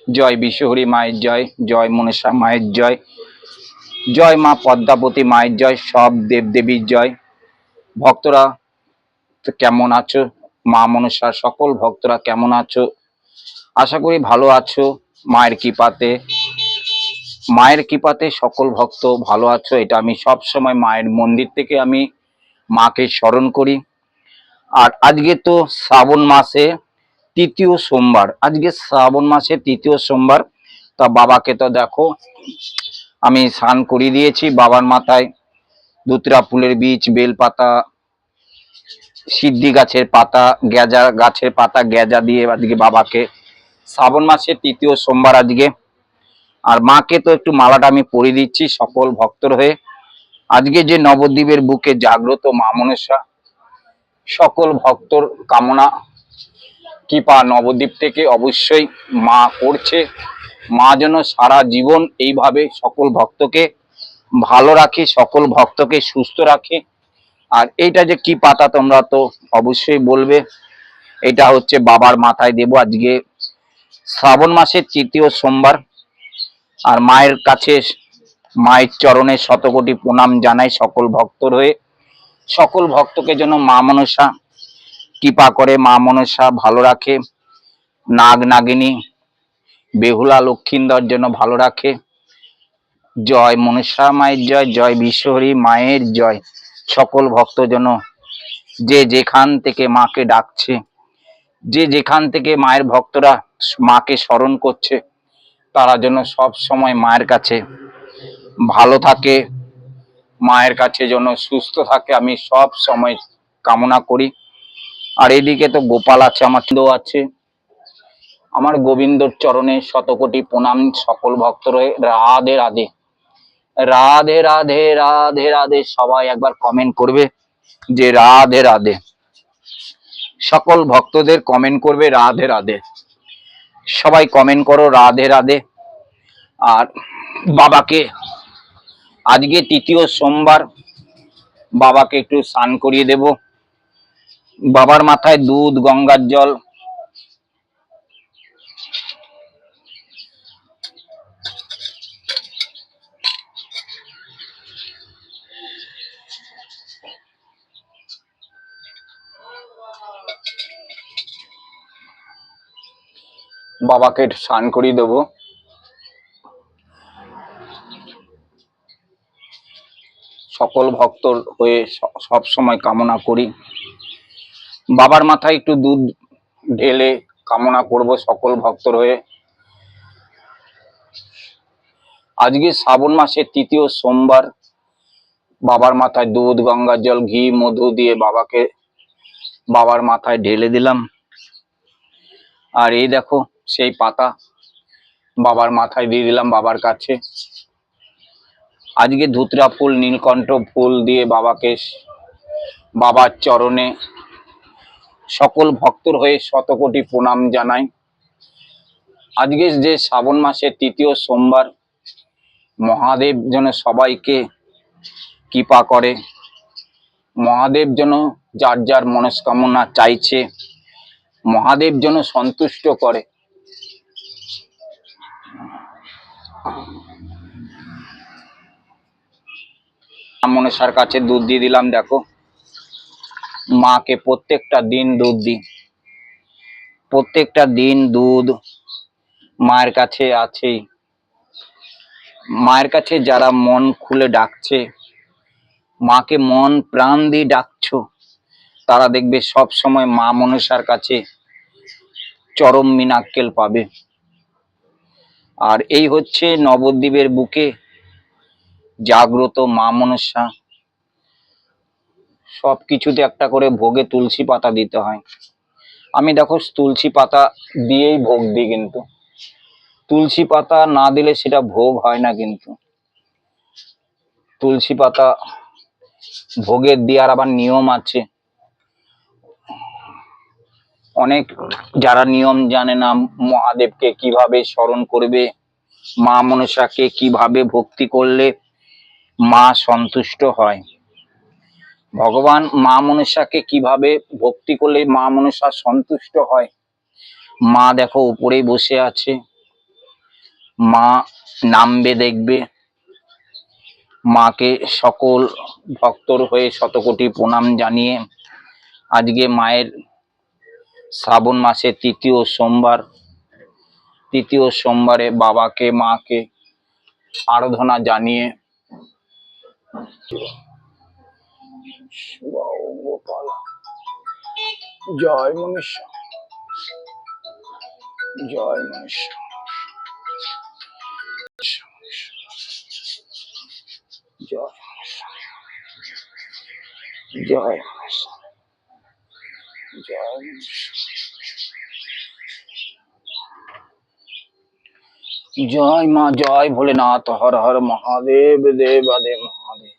জয় বিশ্বহরী মায়ের জয়, জয় মনসা মায়ের জয়, জয় মা পদ্মাবতী মায়ের জয়, সব দেবদেবীর জয়। ভক্তরা কেমন আছো? মা মনসার সকল ভক্তরা কেমন আছো? আশা করি ভালো আছো। মায়ের কৃপাতে সকল ভক্ত ভালো আছো, এটা আমি সব সময় মায়ের মন্দির থেকে আমি মাকে স্মরণ করি। আর আজকে তো শ্রাবণ মাসে তৃতীয় সোমবার, আজকে শ্রাবণ মাসে তৃতীয় সোমবার। তা বাবাকে তো দেখো আমি স্নান করিয়ে দিয়েছি। বাবার মাথায় ধুতরা ফুলের বীজ, বেলপাতা, সিদ্ধি গাছের পাতা, গেজা গাছের পাতা, গেজা দিয়ে আজকে বাবাকে, শ্রাবণ মাসে তৃতীয় সোমবার আজকে। আর মাকে তো একটু মালাটা আমি পরিয়ে দিচ্ছি সকল ভক্তর হয়ে। আজকে যে নবদ্বীপের বুকে জাগ্রত মা মনসা, সকল ভক্তর কামনা কৃপা নবদ্বীপ থেকে অবশ্যই মা করছে। মা যেন সারা জীবন এইভাবে সকল ভক্তকে ভালো রাখে, সকল ভক্তকে সুস্থ রাখে। আর এইটা যে কি পাতা তোমরা তো অবশ্যই বলবে। এটা হচ্ছে বাবার মাথায় দেব আজকে শ্রাবণ মাসের তৃতীয় সোমবার। আর মায়ের কাছে, মায়ের চরণে শতকোটি প্রণাম জানাই সকল ভক্তর হয়ে। সকল ভক্তকে যেন মা মনসা কৃপা করে, মা মনসা ভালো রাখে, নাগ নাগিনী বেহুলা লক্ষিন্দর জন্য ভালো রাখে। জয় মনসা মায়ের জয়, জয় বিশ্বহরী মায়ের জয়। সকল ভক্ত যেন যে যেখান থেকে মাকে ডাকছে, যে যেখান থেকে মায়ের ভক্তরা মাকে স্মরণ করছে, তারা যেন সব সময় মায়ের কাছে ভালো থাকে, মায়ের কাছে যেন সুস্থ থাকে, আমি সব সময় কামনা করি। আর এদিকে তো গোপাল আছে, আমার ছিল আছে, আমার গোবিন্দর চরণে শতকোটি প্রণাম সকল ভক্তর হয়ে। রাধে রাধে, রাধে রাধে, রাধে রাধে। সবাই একবার কমেন্ট করবে যে রাধে রাধে। সকল ভক্তদের কমেন্ট করবে রাধে রাধে। সবাই কমেন্ট করো রাধে রাধে। আর বাবাকে আজকে তৃতীয় সোমবার, বাবাকে একটু স্নান করিয়ে দেব। বাবার মাথায় দুধ, গঙ্গার জল, বাবাকে একটু স্নান করিয়ে দেবো। সকল ভক্তর হয়ে সব সময় কামনা করি, বাবার মাথায় একটু দুধ ঢেলে কামনা করব সকল ভক্তর হয়ে। আজকে শ্রাবণ মাসের তৃতীয় সোমবার, বাবার মাথায় দুধ, গঙ্গার জল, ঘি, মধু দিয়ে বাবাকে, বাবার মাথায় ঢেলে দিলাম। আর এই দেখো সেই পাতা বাবার মাথায় দিয়ে দিলাম বাবার কাছে। আজকে ধুতরা ফুল, নীলকণ্ঠ ফুল দিয়ে বাবাকে, বাবার চরণে সকল ভক্তর হয়ে শতকোটি প্রণাম জানাই। আজকে যে শ্রাবণ মাসের তৃতীয় সোমবার, মহাদেব যেন সবাইকে কৃপা করে, মহাদেব যেন যার যার মনস্কামনা চাইছে মহাদেব যেন সন্তুষ্ট করে। মনসার কাছে দুধ দিয়ে দিলাম। দেখো মাকে প্রত্যেকটা দিন দুধ দিই, প্রত্যেকটা দিন দুধ মায়ের কাছে আছেই। মায়ের কাছে যারা মন খুলে ডাকছে, মাকে মন প্রাণ দিয়ে ডাকছো, তারা দেখবে সব সময় মা মনসার কাছে চরম মিনাক্কেল পাবে। আর এই হচ্ছে নবদ্বীপের বুকে জাগ্রত মা মনসা। সবকিছুতে একটা করে ভোগে তুলসী পাতা দিতে হয়। আমি দেখো তুলসী পাতা দিয়েই ভোগ দিই, কিন্তু তুলসী পাতা না দিলে সেটা ভোগ হয় না। কিন্তু তুলসী পাতা ভোগের দেওয়ার আবার নিয়ম আছে। অনেক যারা নিয়ম জানে না, মহাদেবকে কিভাবে স্মরণ করবে, মা মনসাকে কিভাবে ভক্তি করলে মা সন্তুষ্ট হয়, ভগবান মা মনসাকে কিভাবে ভক্তি করলে মা মনসা সন্তুষ্ট হয়। মা দেখো উপরেই বসে আছে, মা নামবে দেখবে। মাকে সকল ভক্তর হয়ে শতকোটি প্রণাম জানিয়ে আজকে মায়ের শ্রাবণ মাসের তৃতীয় সোমবারে বাবাকে মাকে আরাধনা জানিয়ে গোপাল জয় মনীষা, জয় মনীষা, জয় মনীষা, জয় মনীষা, জয় মনীষা, জয় মা, জয় ভোলেনাথ, হর হর মহাদেব, দেবাদেব মহাদেব।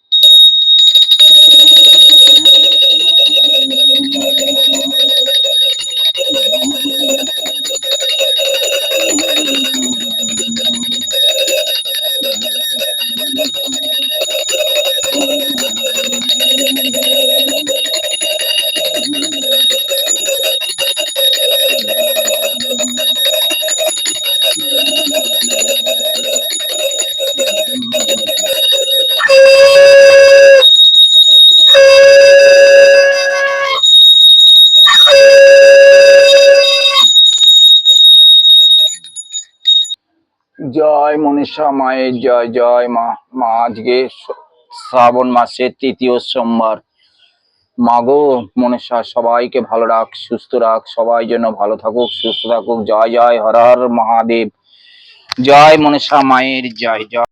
জয় মনীষা মায়ের জয়, জয় মা। মা আজকে শ্রাবণ মাসের তৃতীয় সোমবার। মাগো মনীষা সবাইকে ভালো রাখ, সুস্থ রাখ, সবাই যেন ভালো থাকুক, সুস্থ থাকুক। জয় জয় হর হর মহাদেব, জয় মনীষা মায়ের জয়, জয়।